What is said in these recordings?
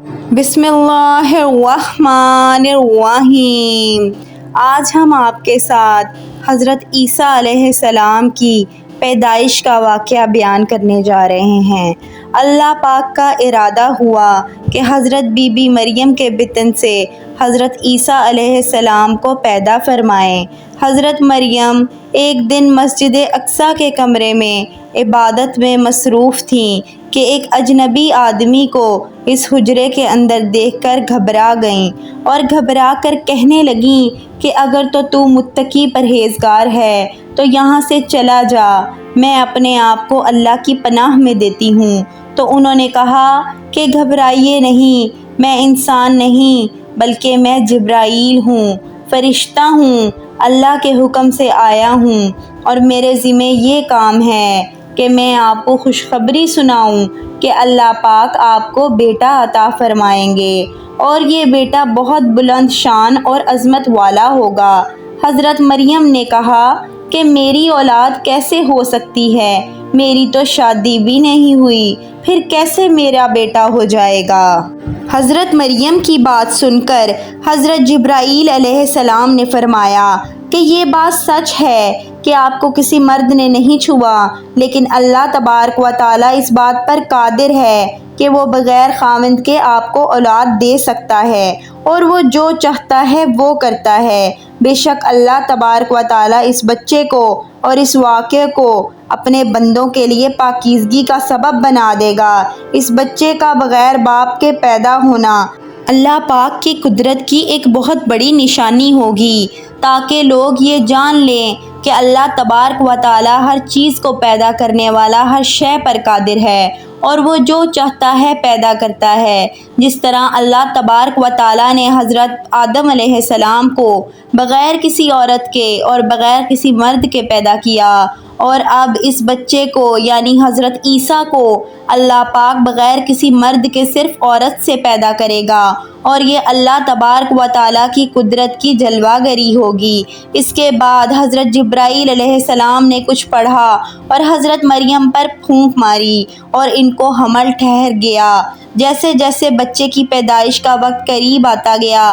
بسم اللہ الرحمن الرحیم۔ آج ہم آپ کے ساتھ حضرت عیسیٰ علیہ السلام کی پیدائش کا واقعہ بیان کرنے جا رہے ہیں۔ اللہ پاک کا ارادہ ہوا کہ حضرت بی بی مریم کے بطن سے حضرت عیسیٰ علیہ السلام کو پیدا فرمائیں۔ حضرت مریم ایک دن مسجد اقصیٰ کے کمرے میں عبادت میں مصروف تھیں کہ ایک اجنبی آدمی کو اس حجرے کے اندر دیکھ کر گھبرا گئیں اور گھبرا کر کہنے لگیں کہ اگر تو متقی پرہیزگار ہے تو یہاں سے چلا جا، میں اپنے آپ کو اللہ کی پناہ میں دیتی ہوں۔ تو انہوں نے کہا کہ گھبرائیے نہیں، میں انسان نہیں بلکہ میں جبرائیل ہوں، فرشتہ ہوں، اللہ کے حکم سے آیا ہوں، اور میرے ذمہ یہ کام ہے کہ میں آپ کو خوشخبری سناؤں کہ اللہ پاک آپ کو بیٹا عطا فرمائیں گے، اور یہ بیٹا بہت بلند شان اور عظمت والا ہوگا۔ حضرت مریم نے کہا کہ میری اولاد کیسے ہو سکتی ہے؟ میری تو شادی بھی نہیں ہوئی، پھر کیسے میرا بیٹا ہو جائے گا؟ حضرت مریم کی بات سن کر حضرت جبرائیل علیہ السلام نے فرمایا کہ یہ بات سچ ہے کہ آپ کو کسی مرد نے نہیں چھوا، لیکن اللہ تبارک و تعالیٰ اس بات پر قادر ہے کہ وہ بغیر خاوند کے آپ کو اولاد دے سکتا ہے، اور وہ جو چاہتا ہے وہ کرتا ہے۔ بے شک اللہ تبارک و تعالیٰ اس بچے کو اور اس واقعے کو اپنے بندوں کے لیے پاکیزگی کا سبب بنا دے گا۔ اس بچے کا بغیر باپ کے پیدا ہونا اللہ پاک کی قدرت کی ایک بہت بڑی نشانی ہوگی، تاکہ لوگ یہ جان لیں کہ اللہ تبارک و تعالیٰ ہر چیز کو پیدا کرنے والا، ہر شے پر قادر ہے، اور وہ جو چاہتا ہے پیدا کرتا ہے۔ جس طرح اللہ تبارک و تعالیٰ نے حضرت آدم علیہ السلام کو بغیر کسی عورت کے اور بغیر کسی مرد کے پیدا کیا، اور اب اس بچے کو یعنی حضرت عیسیٰ کو اللہ پاک بغیر کسی مرد کے صرف عورت سے پیدا کرے گا، اور یہ اللہ تبارک و تعالیٰ کی قدرت کی جلوہ گری ہوگی۔ اس کے بعد حضرت جبرائیل علیہ السلام نے کچھ پڑھا اور حضرت مریم پر پھونک ماری، اور ان کو حمل ٹھہر گیا۔ جیسے جیسے بچے کی پیدائش کا وقت قریب آتا گیا،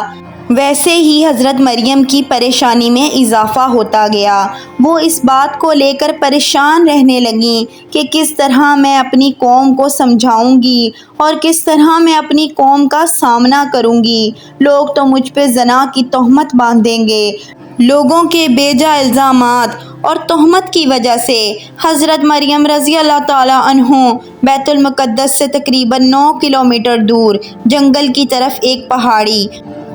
ویسے ہی حضرت مریم کی پریشانی میں اضافہ ہوتا گیا۔ وہ اس بات کو لے کر پریشان رہنے لگیں کہ کس طرح میں اپنی قوم کو سمجھاؤں گی اور کس طرح میں اپنی قوم کا سامنا کروں گی۔ لوگ تو مجھ پہ زنا کی تہمت باندھیں گے۔ لوگوں کے بے جا الزامات اور تہمت کی وجہ سے حضرت مریم رضی اللہ تعالیٰ عنہ بیت المقدس سے تقریباً 9 کلومیٹر دور جنگل کی طرف ایک پہاڑی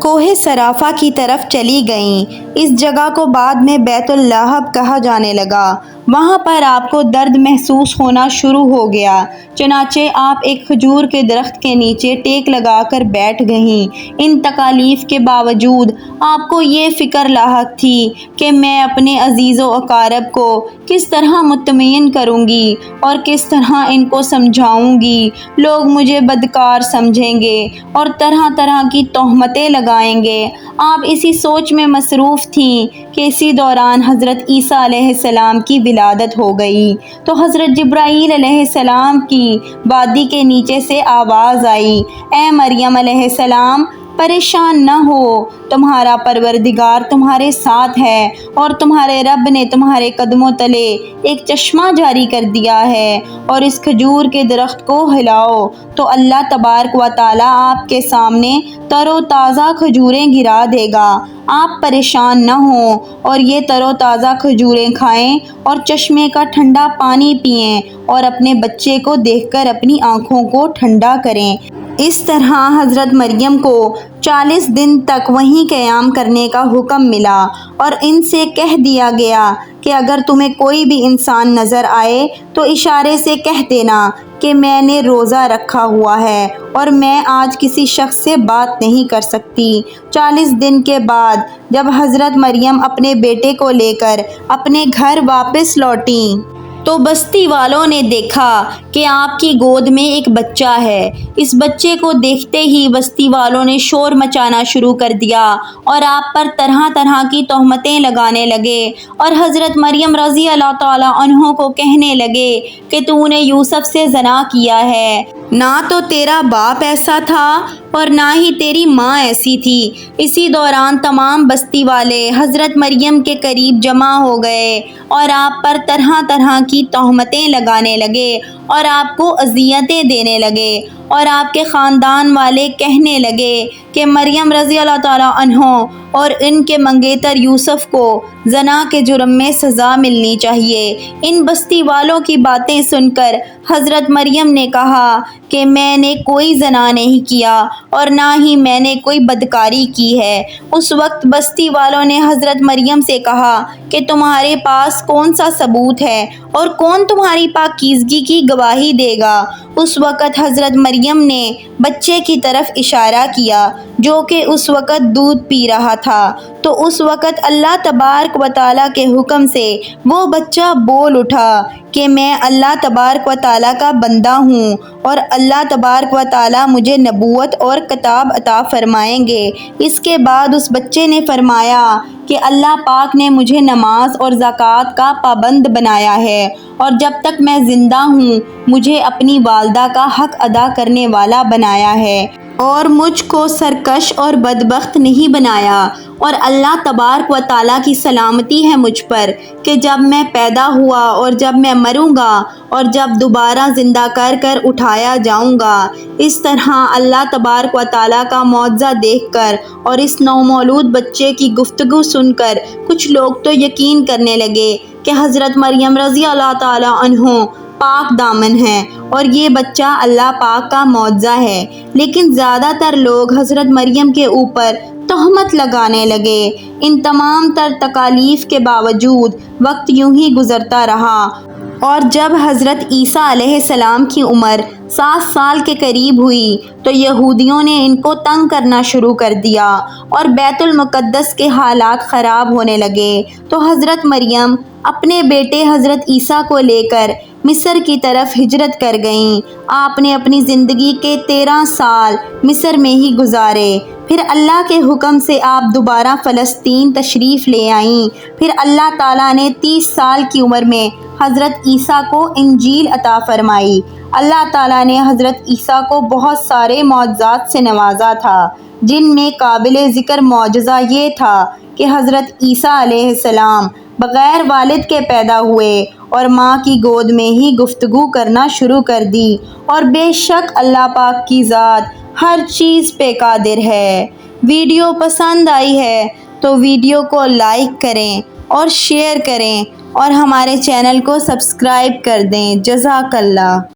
کوہ صرافہ کی طرف چلی گئیں۔ اس جگہ کو بعد میں بیت اللحب کہا جانے لگا۔ وہاں پر آپ کو درد محسوس ہونا شروع ہو گیا، چنانچہ آپ ایک کھجور کے درخت کے نیچے ٹیک لگا کر بیٹھ گئیں۔ ان تکالیف کے باوجود آپ کو یہ فکر لاحق تھی کہ میں اپنے عزیز و اقارب کو کس طرح مطمئن کروں گی اور کس طرح ان کو سمجھاؤں گی۔ لوگ مجھے بدکار سمجھیں گے اور طرح طرح کی تہمتیں لگائیں گے۔ آپ اسی سوچ میں مصروف تھیں کہ اسی دوران حضرت عیسیٰ علیہ السلام کی ولادت ہو گئی۔ تو حضرت جبرائیل علیہ السلام کی وادی کے نیچے سے آواز آئی، اے مریم علیہ السلام، پریشان نہ ہو، تمہارا پروردگار تمہارے ساتھ ہے، اور تمہارے رب نے تمہارے قدموں تلے ایک چشمہ جاری کر دیا ہے، اور اس کھجور کے درخت کو ہلاؤ تو اللہ تبارک و تعالیٰ آپ کے سامنے تر و تازہ کھجوریں گرا دے گا۔ آپ پریشان نہ ہوں اور یہ تر و تازہ کھجوریں کھائیں اور چشمے کا ٹھنڈا پانی پئیں، اور اپنے بچے کو دیکھ کر اپنی آنکھوں کو ٹھنڈا کریں۔ اس طرح حضرت مریم کو 40 دن تک وہیں قیام کرنے کا حکم ملا، اور ان سے کہہ دیا گیا کہ اگر تمہیں کوئی بھی انسان نظر آئے تو اشارے سے کہہ دینا کہ میں نے روزہ رکھا ہوا ہے اور میں آج کسی شخص سے بات نہیں کر سکتی۔ 40 دن کے بعد جب حضرت مریم اپنے بیٹے کو لے کر اپنے گھر واپس لوٹیں تو بستی والوں نے دیکھا کہ آپ کی گود میں ایک بچہ ہے۔ اس بچے کو دیکھتے ہی بستی والوں نے شور مچانا شروع کر دیا اور آپ پر طرح طرح کی تہمتیں لگانے لگے اور حضرت مریم رضی اللہ تعالیٰ عنہ کو کہنے لگے کہ تو نے یوسف سے زنا کیا ہے، نہ تو تیرا باپ ایسا تھا اور نہ ہی تیری ماں ایسی تھی۔ اسی دوران تمام بستی والے حضرت مریم کے قریب جمع ہو گئے اور آپ پر طرح طرح کی تہمتیں لگانے لگے اور آپ کو اذیتیں دینے لگے اور آپ کے خاندان والے کہنے لگے کہ مریم رضی اللہ تعالیٰ عنہ اور ان کے منگیتر یوسف کو زنا کے جرم میں سزا ملنی چاہیے۔ ان بستی والوں کی باتیں سن کر حضرت مریم نے کہا کہ میں نے کوئی زنا نہیں کیا اور نہ ہی میں نے کوئی بدکاری کی ہے۔ اس وقت بستی والوں نے حضرت مریم سے کہا کہ تمہارے پاس کون سا ثبوت ہے اور کون تمہاری پاکیزگی کی گواہی دے گا؟ اس وقت حضرت مریم نے بچے کی طرف اشارہ کیا جو کہ اس وقت دودھ پی رہا تھا، تو اس وقت اللہ تبارک و تعالیٰ کے حکم سے وہ بچہ بول اٹھا کہ میں اللہ تبارک و تعالیٰ کا بندہ ہوں اور اللہ تبارک و تعالیٰ مجھے نبوت اور کتاب عطا فرمائیں گے۔ اس کے بعد اس بچے نے فرمایا کہ اللہ پاک نے مجھے نماز اور زکوٰۃ کا پابند بنایا ہے اور جب تک میں زندہ ہوں مجھے اپنی والدہ کا حق ادا کرنے والا بنایا ہے اور مجھ کو سرکش اور بدبخت نہیں بنایا، اور اللہ تبارک و تعالیٰ کی سلامتی ہے مجھ پر کہ جب میں پیدا ہوا اور جب میں مروں گا اور جب دوبارہ زندہ کر اٹھایا جاؤں گا۔ اس طرح اللہ تبارک و تعالیٰ کا معجزہ دیکھ کر اور اس نومولود بچے کی گفتگو سن کر کچھ لوگ تو یقین کرنے لگے کہ حضرت مریم رضی اللہ تعالیٰ عنہ پاک دامن ہے اور یہ بچہ اللہ پاک کا معجزہ ہے، لیکن زیادہ تر لوگ حضرت مریم کے اوپر تہمت لگانے لگے۔ ان تمام تر تکالیف کے باوجود وقت یوں ہی گزرتا رہا اور جب حضرت عیسیٰ علیہ السلام کی عمر 7 سال کے قریب ہوئی تو یہودیوں نے ان کو تنگ کرنا شروع کر دیا اور بیت المقدس کے حالات خراب ہونے لگے، تو حضرت مریم اپنے بیٹے حضرت عیسیٰ کو لے کر مصر کی طرف ہجرت کر گئیں۔ آپ نے اپنی زندگی کے 13 سال مصر میں ہی گزارے، پھر اللہ کے حکم سے آپ دوبارہ فلسطین تشریف لے آئیں۔ پھر اللہ تعالیٰ نے 30 سال کی عمر میں حضرت عیسیٰ کو انجیل عطا فرمائی۔ اللہ تعالیٰ نے حضرت عیسیٰ کو بہت سارے معجزات سے نوازا تھا، جن میں قابل ذکر معجزہ یہ تھا کہ حضرت عیسیٰ علیہ السلام بغیر والد کے پیدا ہوئے اور ماں کی گود میں ہی گفتگو کرنا شروع کر دی، اور بے شک اللہ پاک کی ذات ہر چیز پہ قادر ہے۔ ویڈیو پسند آئی ہے تو ویڈیو کو لائک کریں اور شیئر کریں اور ہمارے چینل کو سبسکرائب کر دیں۔ جزاک اللہ۔